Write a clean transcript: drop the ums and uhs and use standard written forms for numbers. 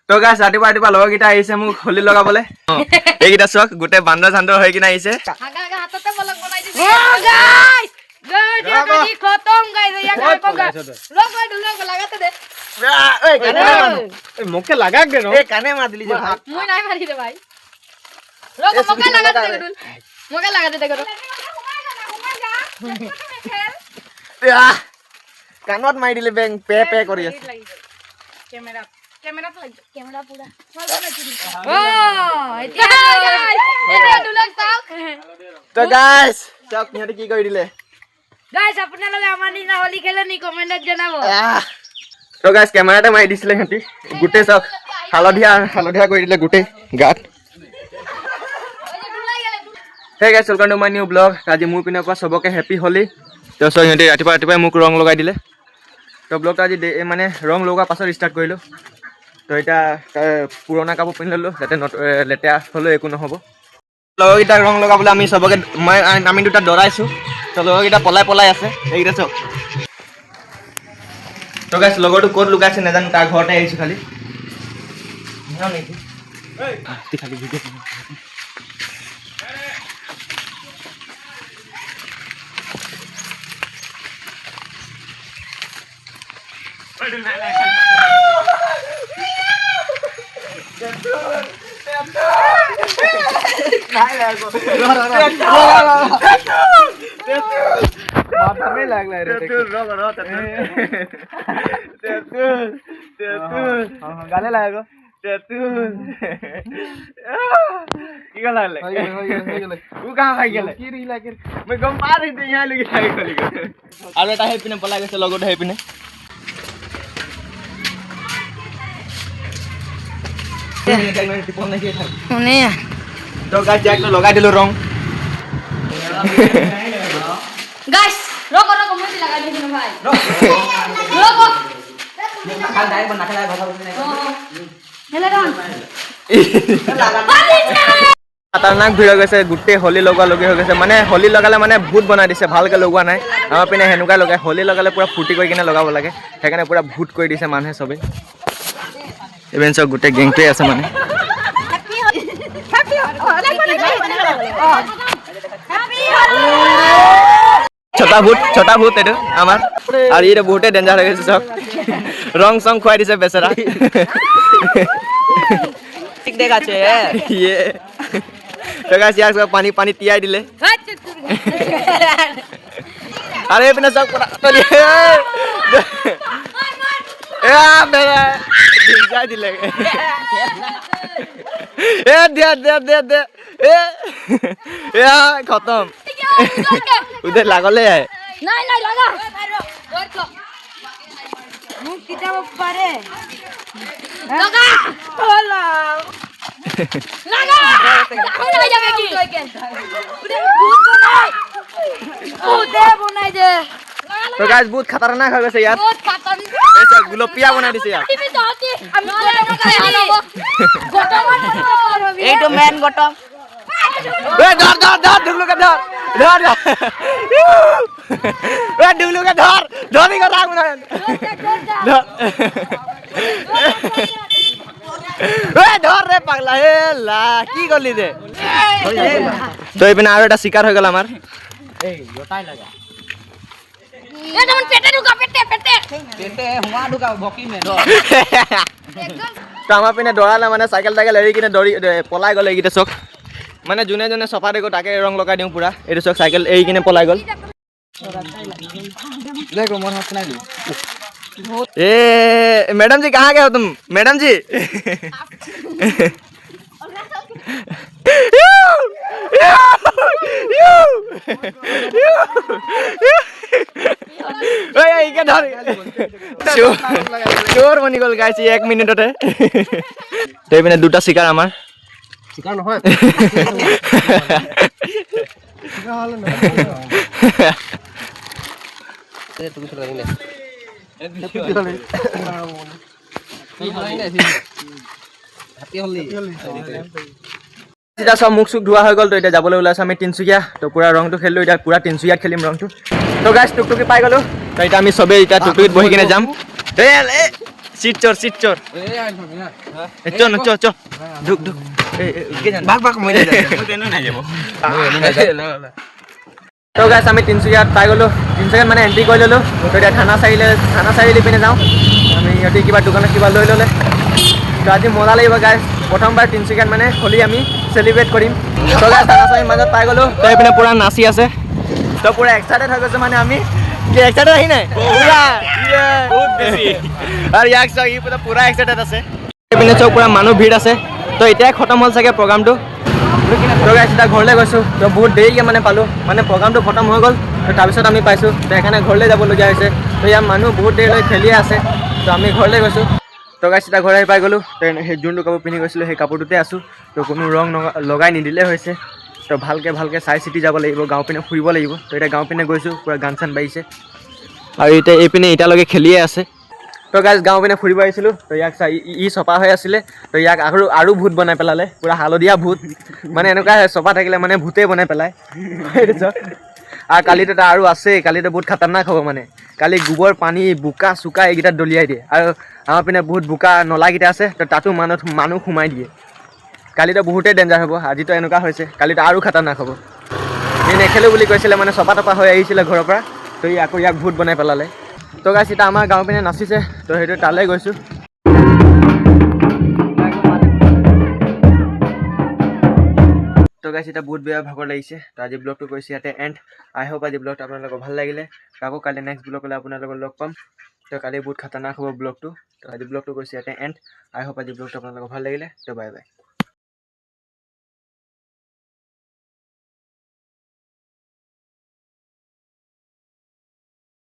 তো গাইছ ৰাতিপুৱা লগৰকেইটা আহিছে মোক হোলী লগাবলৈ এইকেইটা চক গোটেই বান্দৰ চান্দৰ হৈ কিনে আহিছে হাততে বলক বনাই দিছে গাইস গাইস খতম গাইস লোক লাগাতে দে মোকে লাগাক দে কানে মার দিলি যে ভাই মুই নাই মারি দে ভাই লোক মোকে লাগাতে দে গডুল মোকে লাগাতে দে গডুল কানত মাৰি দিলে বেং পে পে কৰি আছে ক্যামেৰা লাগি ক্যামেৰা পুৰা ও এটা দুলক চাওক তো গাইস চাওক নিহতে কি কৰি দিলে গাইস আপোনালোকে আমাৰ নিচিনা হোলী খেলে নি কমেন্টত জনাব তো গাইস কেমেৰাতে মাৰি দিছিলে হেঁতি গোটেই চাওক হালধীয়া কৰি দিলে গোটেই গাত hey guys welcome to my new blog আজি মোৰ পিনৰ পৰা সবকে হেপী হোলী তো সো সিহঁতে ৰাতিপুৱা মোক ৰং লগাই দিলে তো ব্লগটো আজি মানে ৰং লগা পাছত ষ্টাৰ্ট কৰিলোঁ তো এটা পুৰণা কাপোৰ পিন্ধি ল'লোঁ যাতে লেতেৰা হ'লেও একো নহ'ব লগৰকেইটাক ৰং লগাবলৈ আমি সবকে আমি দুটা দৌৰাইছোঁ তো লগৰকেইটা পলাই আছে এইকেইটা চাওক তো গাইছ লগৰটো ক'ত লুকাইছে নাজানো তাৰ ঘৰতে আহিছোঁ খালি খালি ভিডিঅ' গালে লাগো কি গলা ও কাম খাই গেলে কি ৰি লাগে মই গম পা ৰি দিয়া লাগি খাই গলি আৰু এটা হে পিনে পলাই গৈছে লগতে হে পিনে তো গাইস একটা লগাই দিলো রং গাইস রোকো মই লাগাই দিছি না ভাই রোকো খাল দাই বনা খালা কথা বলতে নাই হেলে রং খতৰনাক ভিৰ হৈ গৈছে গোটেই হোলী লগা হৈ গৈছে মানে হোলী লগালে মানে ভূত বনাই দিছে ভালকে লগোৱা নাই আমাৰ পিনে হেনুকা লগাই হোলী লগালে পুৰা ফুৰ্তি কৰি কিনে লগাব লাগে সেইকাৰণে পুৰা ভূত কৰি দিছে মানুহে সবে ইভেন চব গোটেই গেংটোৱে আছে মানে ছোটা ভূত এইটো আমাৰ আৰু এইটো বহুতে ডেঞ্জাৰ হৈ গৈছে চব ৰং চং খুৱাই দিছে বেচেৰা ঠিক দেখাছে ইয়ে তো গাইস ইয়াক সব পানী তিয়াই দিলে আরে এপিনে সব তলি বেলা ভিজাই দিলে দে খতম উদে লাগলে নাই লাগা মুখ কিটাব পারে লাগা লাগা লাগা যাবে কি উদে বনাই দে তো গাইস বহুত খতরনাক হৈ গৈছে ইয়াত বহুত খতরনাক এসে গুলপিয়া বনাই দিছে ইয়াত আমি গটম এইটো মেন গটম ধর ঢুকলুকে ধর ঢুকলুকে ধর নি রাখ না ধর রে পাগলা হে লা কি করলি রে তো এইপিনে আৰু এটা শিকাৰ হৈ গল আমাৰ এই গোটাই লাগা এটা মন পেটে ঢুকা পেটে হুৱা ঢুকা বকি মে ধৰ তো আমাৰ পিনে দৌৰালে মানে চাইকেল এৰি কিনে পলাই গ'ল এইকেইটা চক মানে যোনে চফা দেখো তাকে ৰং লগাই দিওঁ পুৰা এইটো চক চাইকেল এৰি কিনে পলাই গ'ল देखो मन हंसना ली ए मैडम जी कहाँ गए हो तुम मैडम जी চোর বনি গল গাইছি 1 মিনিটতে তেই পিনে দুটা শিকার আমার শিকার নহয় তুমি চলে গেলে হ্যাপি হোলি এতিয়া সব মুখ চুখ ধোৱা হৈ গ'ল তো এতিয়া যাবলৈ ওলাইছে আমি তিনচুকীয়া তো পুৰা ৰংটো খেলিলোঁ এতিয়া পুৰা তিনচুকীয়াত খেলিম ৰংটো তো গাইছ টুকটুকি পাই গ'লো তো এতিয়া আমি চবেই এতিয়া টুকটুকিত বহি কিনে যাম চিট চোর চ ঢুক ভাগ মই তো গাইছ আমি তিনিচুকীয়াত পাই গ'লোঁ তিনিচুকীয়াত মানে এণ্ট্ৰি কৰি ল'লোঁ তো এতিয়া থানা চাৰিআলি পিনে যাওঁ আমি সিহঁতি কিবা দোকানত কিবা লৈ ল'লে তো আজি মজা লাগিব গাইছ প্ৰথমবাৰ তিনিচুকীয়াত মানে হোলী আমি চেলিব্ৰেট কৰিম তো গাইছ থানা চাৰিআলিৰ মাজত পাই গ'লোঁ তো এইপিনে পূৰা নাচি আছে তো পূৰা এক্সাইটেড হৈ গৈছে মানে আমি কি এক্সাইটেড আহি নাই বহুত বেছি আৰু ইয়াক চাওক ই পূৰা এক্সাইটেড আছে এইপিনে চব পূৰা মানুহ ভিৰ আছে তো এতিয়াই খতম হ'ল চাগে প্ৰগ্ৰামটো তো গাইছ এতিয়া ঘৰলৈ গৈছোঁ তো বহুত দেৰিকৈ মানে পালোঁ মানে প্ৰগ্ৰামটো খতম হৈ গ'ল তো তাৰপিছত আমি পাইছোঁ তো সেইকাৰণে ঘৰলৈ যাবলগীয়া হৈছে তো ইয়াৰ মানুহ বহুত দেৰিলৈ খেলিয়ে আছে তো আমি ঘৰলৈ গৈছোঁ তো গাইছ এতিয়া ঘৰ আহি পাই গ'লোঁ তো সেই যোনটো কাপোৰ পিন্ধি গৈছিলোঁ সেই কাপোৰটোতে আছোঁ তো কোনো ৰং লগাই নিদিলে হৈছে তো ভালকৈ চাই চিতি যাব লাগিব গাঁও পিনে ফুৰিব লাগিব তো এতিয়া গাঁও পিনে গৈছোঁ পূৰা গান চান বাজিছে আৰু এতিয়া এইপিনে এতিয়ালৈকে খেলিয়ে আছে তো গাইছ গাঁও পিনে ফুৰিব আহিছিলোঁ তো ইয়াক চাই ই চপা হৈ আছিলে তো ইয়াক আৰু ভূত বনাই পেলালে পূৰা হালধীয়া ভূত মানে এনেকুৱা চপা থাকিলে মানে ভূতেই বনাই পেলায় আৰু কালিতো তাৰ আৰু আছেই কালিতো বহুত খাতাৰনাক হ'ব মানে কালি গোবৰ পানী বোকা চোকা এইকেইটাত দলিয়াই দিয়ে আৰু আমাৰ পিনে বহুত বোকা নলাকেইটা আছে তো তাতো মানুহ সোমাই দিয়ে কালিতো বহুতেই ডেঞ্জাৰ হ'ব আজিতো এনেকুৱা হৈছে কালিতো আৰু খাতাৰনাক হ'ব ই নেখেলোঁ বুলি কৈছিলে মানে চপা তপা হৈ আহিছিলে ঘৰৰ পৰা তো ই আকৌ ইয়াক ভূত বনাই পেলালে তো গাইছ এতিয়া আমাৰ গাঁও পিনে নাচিছে তো সেইটো তালৈ গৈছোঁ তো গাইছ এতিয়া বহুত বেয়া ভাগৰ লাগিছে তো আজি ব্লগটো কৰিছোঁ ইয়াতে এণ্ড আই হোপ আজি ব্লগটো আপোনালোকৰ ভাল লাগিলে আকৌ কালি নেক্সট ব্লগ হ'লে আপোনালোকক লগ পাম তো কালি বহুত খাতাৰনাক হ'ব ব্লগটো তো আজি ব্লগটো কৰিছোঁ ইয়াতে এণ্ড আই হোপ আজি ব্লগটো আপোনালোকৰ ভাল লাগিলে তো বাই বাই